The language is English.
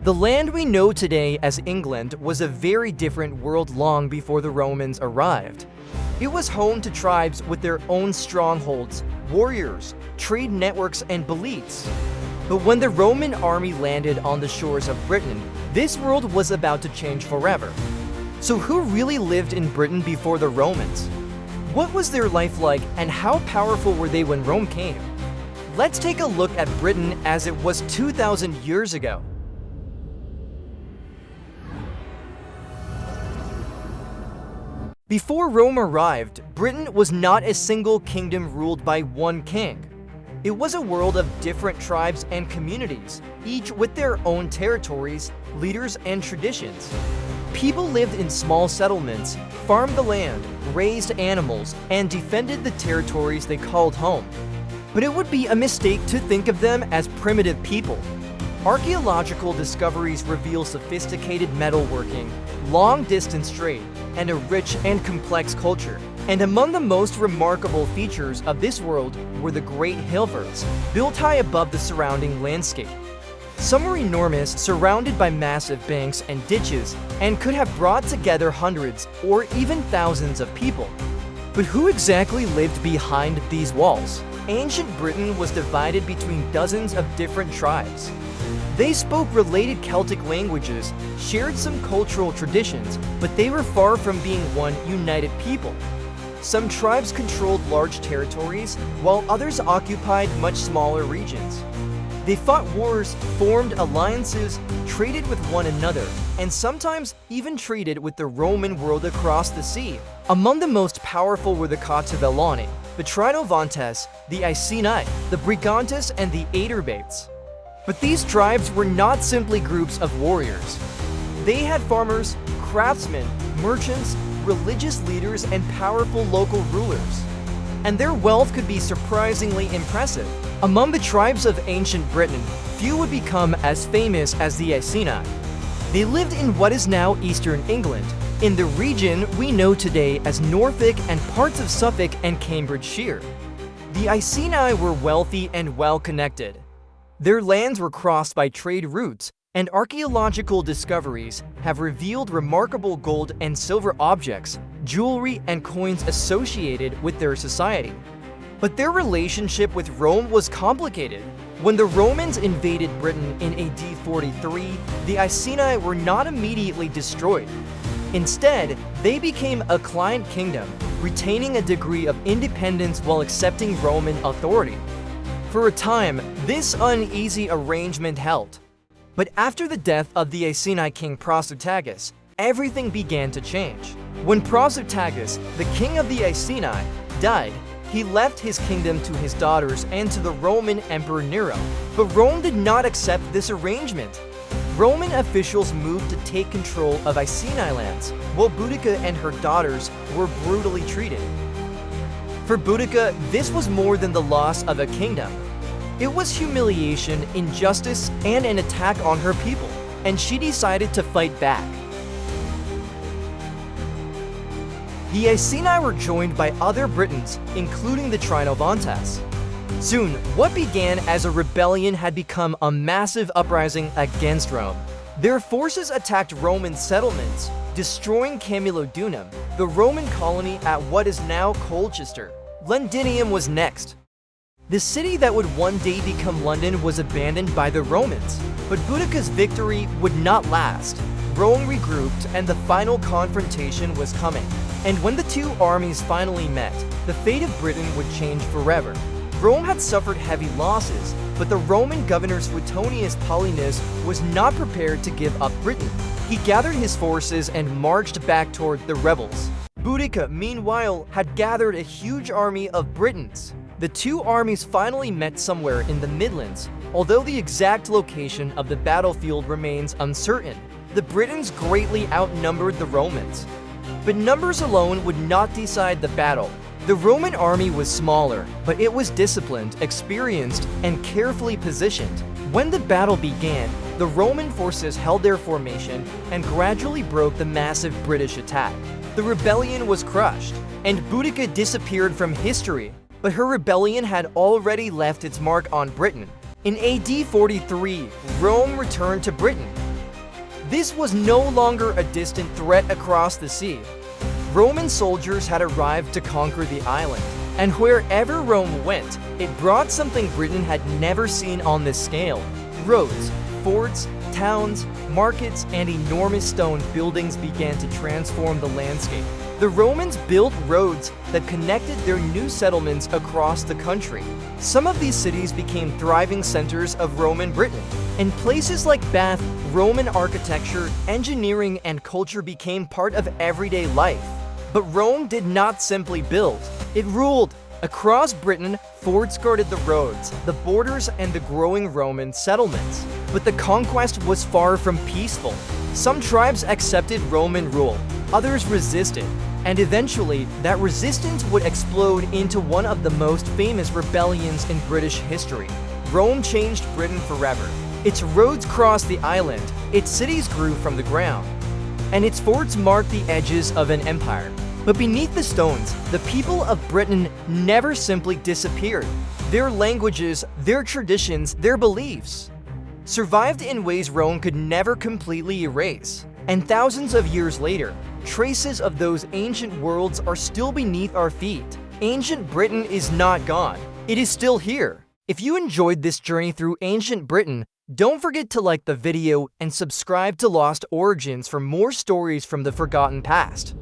The land we know today as England was a very different world long before the Romans arrived. It was home to tribes with their own strongholds, warriors, trade networks, and beliefs. But when the Roman army landed on the shores of Britain, this world was about to change forever. So who really lived in Britain before the Romans? What was their life like, and how powerful were they when Rome came? Let's take a look at Britain as it was 2,000 years ago. Before Rome arrived, Britain was not a single kingdom ruled by one king. It was a world of different tribes and communities, each with their own territories, leaders, and traditions. People lived in small settlements, farmed the land, raised animals, and defended the territories they called home. But it would be a mistake to think of them as primitive people. Archaeological discoveries reveal sophisticated metalworking, long-distance trade, and a rich and complex culture. And among the most remarkable features of this world were the great hill forts, built high above the surrounding landscape. Some were enormous, surrounded by massive banks and ditches, and could have brought together hundreds or even thousands of people. But who exactly lived behind these walls? Ancient Britain was divided between dozens of different tribes. They spoke related Celtic languages, shared some cultural traditions, but they were far from being one united people. Some tribes controlled large territories, while others occupied much smaller regions. They fought wars, formed alliances, traded with one another, and sometimes even traded with the Roman world across the sea. Among the most powerful were the Catuvellauni, the Trinovantes, the Iceni, the Brigantes, and the Aeterbates. But these tribes were not simply groups of warriors. They had farmers, craftsmen, merchants, religious leaders, and powerful local rulers. And their wealth could be surprisingly impressive. Among the tribes of ancient Britain, few would become as famous as the Iceni. They lived in what is now eastern England, in the region we know today as Norfolk and parts of Suffolk and Cambridgeshire. The Iceni were wealthy and well-connected. Their lands were crossed by trade routes, and archaeological discoveries have revealed remarkable gold and silver objects, jewelry, and coins associated with their society. But their relationship with Rome was complicated. When the Romans invaded Britain in AD 43, the Iceni were not immediately destroyed. Instead, they became a client kingdom, retaining a degree of independence while accepting Roman authority. For a time, this uneasy arrangement held. But after the death of the Iceni king Prasutagus, everything began to change. When Prasutagus, the king of the Iceni, died, he left his kingdom to his daughters and to the Roman Emperor Nero. But Rome did not accept this arrangement. Roman officials moved to take control of Iceni lands, while Boudica and her daughters were brutally treated. For Boudica, this was more than the loss of a kingdom. It was humiliation, injustice, and an attack on her people, and she decided to fight back. The Iceni were joined by other Britons, including the Trinovantes. Soon, what began as a rebellion had become a massive uprising against Rome. Their forces attacked Roman settlements, destroying Camulodunum, the Roman colony at what is now Colchester. Londinium was next. The city that would one day become London was abandoned by the Romans, but Boudica's victory would not last. Rome regrouped, and the final confrontation was coming. And when the two armies finally met, the fate of Britain would change forever. Rome had suffered heavy losses, but the Roman governor Suetonius Paulinus was not prepared to give up Britain. He gathered his forces and marched back toward the rebels. Boudica, meanwhile, had gathered a huge army of Britons. The two armies finally met somewhere in the Midlands, although the exact location of the battlefield remains uncertain. The Britons greatly outnumbered the Romans. But numbers alone would not decide the battle. The Roman army was smaller, but it was disciplined, experienced, and carefully positioned. When the battle began, the Roman forces held their formation and gradually broke the massive British attack. The rebellion was crushed, and Boudica disappeared from history. But her rebellion had already left its mark on Britain. In AD 43, Rome returned to Britain. This was no longer a distant threat across the sea. Roman soldiers had arrived to conquer the island, and wherever Rome went, it brought something Britain had never seen on this scale. Roads, forts, towns, markets, and enormous stone buildings began to transform the landscape. The Romans built roads that connected their new settlements across the country. Some of these cities became thriving centers of Roman Britain. In places like Bath, Roman architecture, engineering, and culture became part of everyday life. But Rome did not simply build, it ruled. Across Britain, forts guarded the roads, the borders, and the growing Roman settlements. But the conquest was far from peaceful. Some tribes accepted Roman rule, others resisted, and eventually, that resistance would explode into one of the most famous rebellions in British history. Rome changed Britain forever. Its roads crossed the island, its cities grew from the ground, and its forts marked the edges of an empire. But beneath the stones, the people of Britain never simply disappeared. Their languages, their traditions, their beliefs survived in ways Rome could never completely erase. And thousands of years later, traces of those ancient worlds are still beneath our feet. Ancient Britain is not gone. It is still here. If you enjoyed this journey through ancient Britain, don't forget to like the video and subscribe to Lost Origins for more stories from the forgotten past.